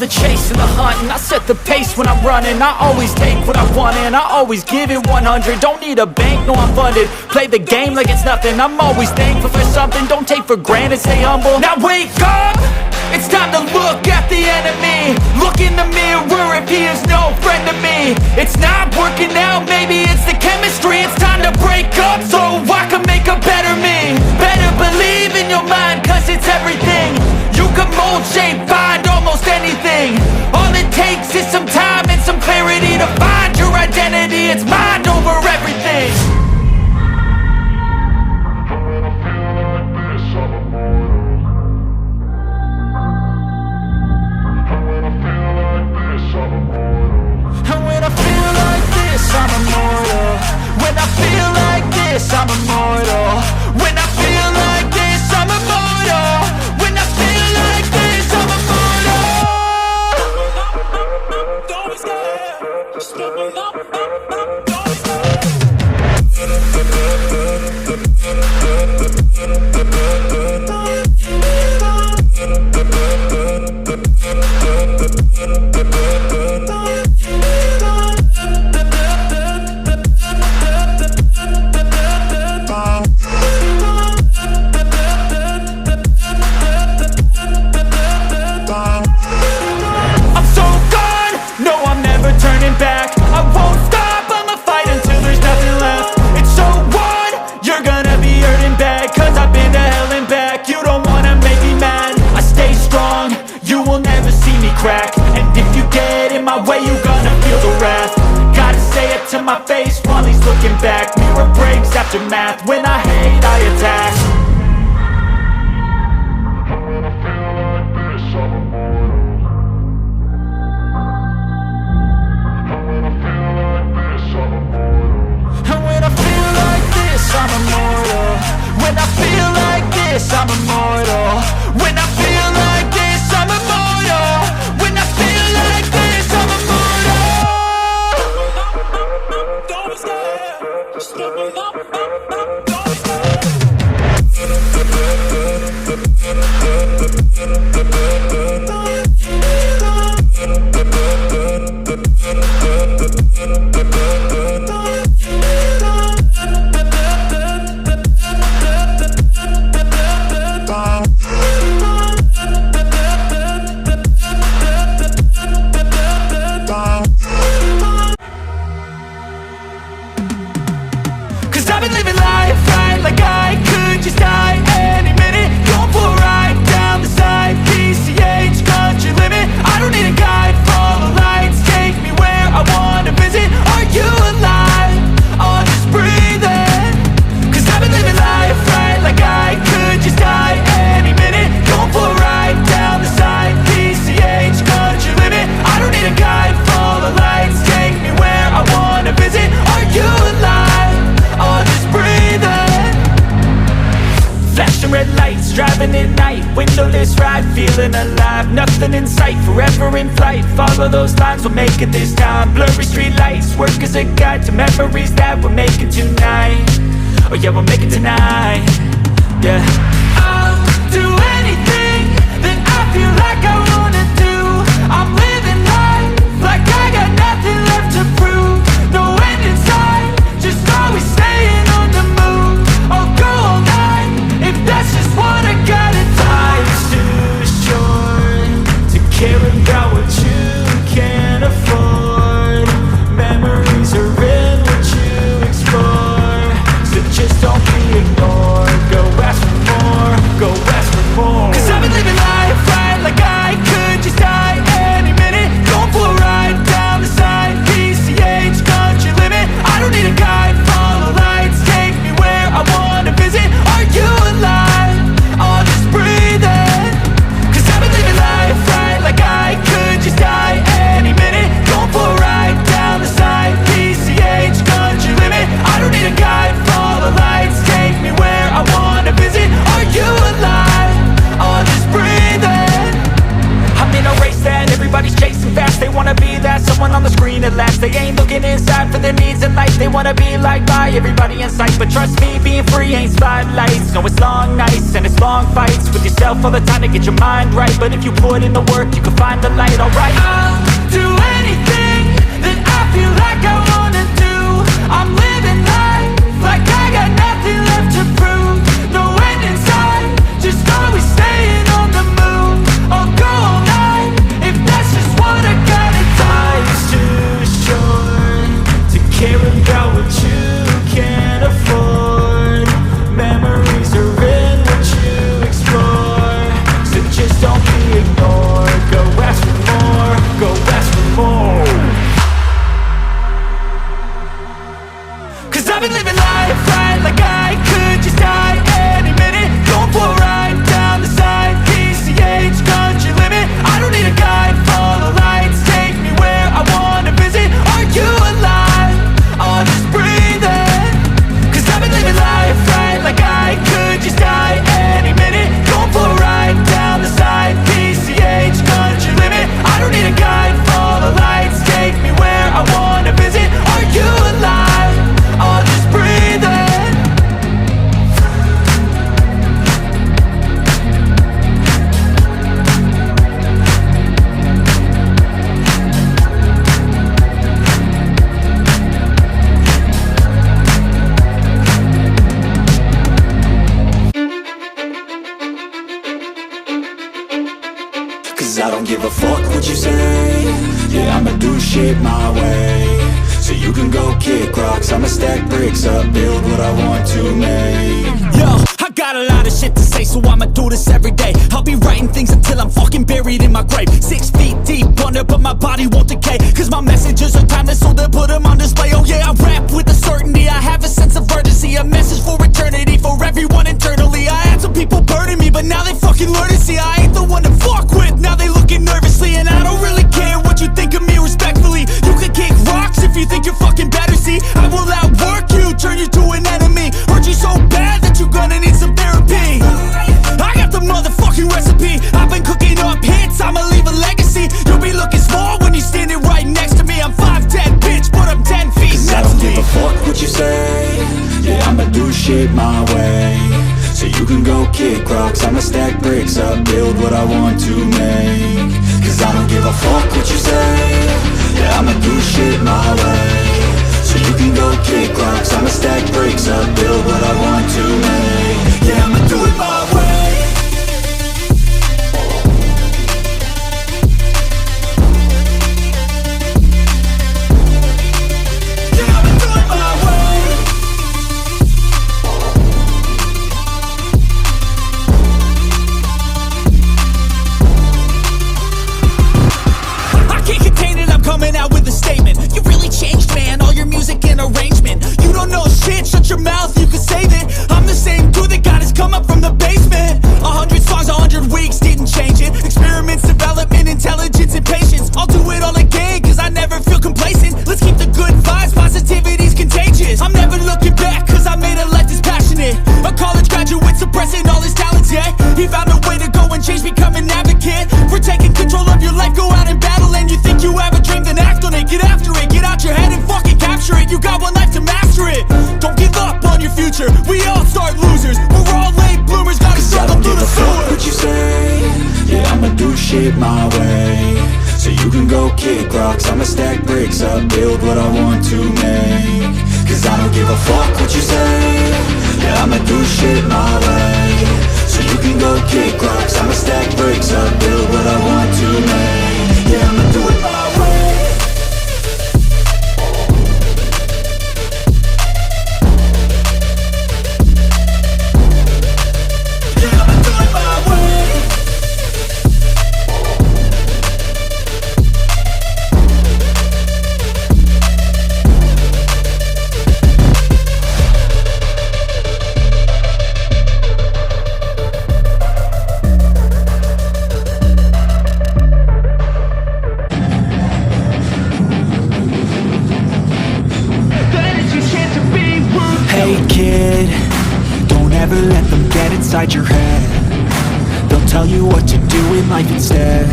the chase and the hunt, and I set the pace when I'm running. I always take what I want and I always give it 100. Don't need a bank, no I'm funded. Play the game like it's nothing. I'm always thankful for something. Don't take for granted, stay humble. Now wake up! It's time to look at the enemy. Look in the mirror if he is no friend to me. It's not working out, maybe it's the chemistry. It's time to break up so I can make a better me. Better believe in your mind, cause it's everything. You can mold, shape, find almost anything. All it takes is some time and some clarity to find your identity. It's mind over everything. I'm immortal. When I feel like this, I'm immortal. When I feel like this, I'm immortal. When I feel like this, I'm immortal. Don't be scared. Just open up. Don't be scared. Crack. And if you get in my way, you gonna feel the wrath. Gotta say it to my face while he's looking back. Mirror breaks after math. When I hate, I attack. When I feel like this, I'm immortal. When I feel like this, I'm immortal. When I feel like this, I'm immortal. When I feel like this, I'm immortal. When I feel like this, I'm immortal. When I feel like this, I'm immortal. Don't be scared. Just open up. Don't be scared. Driving at night, windowless ride, feeling alive. Nothing in sight, forever in flight. Follow those lines, we'll make it this time. Blurry street lights, work as a guide to memories that we're making tonight. Oh yeah, we'll make it tonight. Yeah, I'll do anything that I feel like I wanna do. I'm living life like I got nothing left to prove. No end in sight, just always staying on the move. I'll go all night if that's just what I gotta do. Life's too short to care about what you can't afford. Memories are in what you explore, so just don't be ignored. Go ask for more. their needs in life. They wanna be liked by everybody in sight, but trust me, being free ain't spotlights. No, it's long nights and it's long fights with yourself all the time to get your mind right. But if you put in the work, you can find the light. Alright, I'll do anything that I feel like I wanna do. I'm living life like I got nothing left to prove. No end in sight, just always staying on the move. I'll go all night if that's just what I gotta do. Life's too short to care about what you can't afford. Memories are in what you explore, so just don't be ignored. Go ask for more, go ask for more. Cause I've been living life right like I could just die any minute. Going for a ride down the side, PCH country limit. I don't need a guide, follow lights, take me where I wanna visit. Are you alive? I'll just breathe in. Cause I've been living life right like I could just die any minute. Going for a ride down the side, PCH country limit. I don't need a guide, follow lights, take me where I wanna visit. Are you alive? I'll just breathe in. Cause I don't give a fuck what you say. Yeah, I'ma do shit my way. So you can go kick rocks, I'ma stack bricks up, build what I want to make. Yo, I got a lot of shit to say, so I'ma do this every day. I'll be writing things until I'm fucking buried in my grave. 6 feet deep under, but my body won't decay. Cause my messages are timeless, so they'll put them on display. Oh yeah, I rap with a certainty, I have a sense of urgency. A message for eternity, for everyone internally. I had some people burning me, but now they fucking learn to see I ain't the one to fuck with. Now they looking nervously, and I don't really care what you think of me respectfully. You can kick rocks if you think you're fucking better, see. I will outwork you, turn you to an enemy. Hurt you so bad that you're gonna need some therapy. I got the motherfucking recipe. I've been cooking up hits, I'ma leave a legacy. You'll be looking small when you're standing right next to me. I'm 5'10", bitch, but I'm 10 feet. Cause I don't give a fuck what you say. Yeah, I'ma do shit my way. So you can go kick rocks, I'ma stack bricks up, build what I want to make. Cause I don't give a fuck what you say. Yeah, I'ma do shit my way. So you can go kick rocks, I'ma stack bricks up, build what I want to make. Yeah, I'ma do it my way. Yeah, I'ma do it my way. I can't contain it, I'm coming out with a statement. You really changed, man, all your music and arrangement. You don't know shit, shut your mouth, you can save it. I'm the same dude that got his come up from the basement. 100 songs, 100 weeks, didn't change it. Experiments, development, intelligence, and patience. I'll do it all again, cause I never feel complacent. Let's keep the good vibes, positivity's contagious. I'm never looking back, cause I made a life that's passionate. A college graduate suppressing all his talents, yeah. He found a way to go and change, become an advocate for taking control of your life, go out and battle. And you think you have a dream, then act on it. Get after it, get out your head and fucking capture it. You got one life to master it. Don't give up on your future, we all start losers. We're all late bloomers, gotta struggle through the sewer. Fuck what you say. Yeah, I'ma do shit my way. So you can go kick rocks, I'ma stack bricks up, build what I want to make. Cause I don't give a fuck what you say. Yeah, I'ma do shit my way. So you can go kick rocks, I'ma stack bricks up, build what I want to make. Yeah, I'ma do it my way. Yeah, I'ma do it my way. Inside your head, they'll tell you what to do in life instead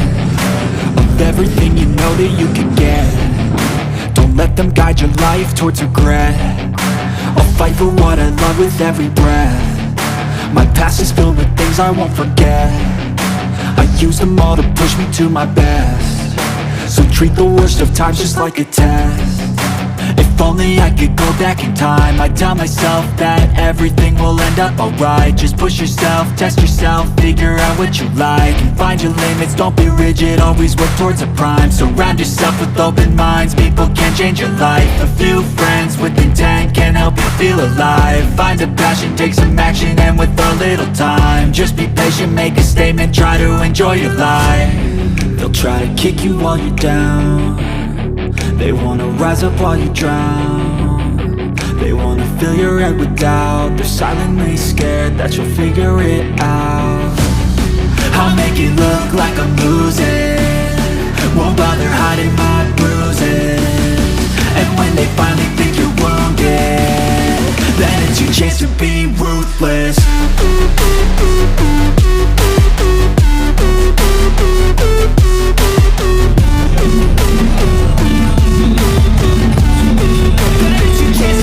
of everything you know that you can get. Don't let them guide your life towards regret. I'll fight for what I love with every breath. My past is filled with things I won't forget. I use them all to push me to my best. So treat the worst of times just like a test. If only I could go back in time, I'd tell myself that everything will end up alright. Just push yourself, test yourself, figure out what you like, and find your limits, don't be rigid, always work towards a prime. Surround yourself with open minds, people can change your life. A few friends with intent can help you feel alive. Find a passion, take some action, and with a little time, just be patient, make a statement, try to enjoy your life. They'll try to kick you while you're down, they wanna rise up while you drown. They wanna fill your head with doubt. They're silently scared that you'll figure it out. I'll make it look like I'm losing, won't bother hiding my bruises. And when they finally think you're wounded, then it's your chance to be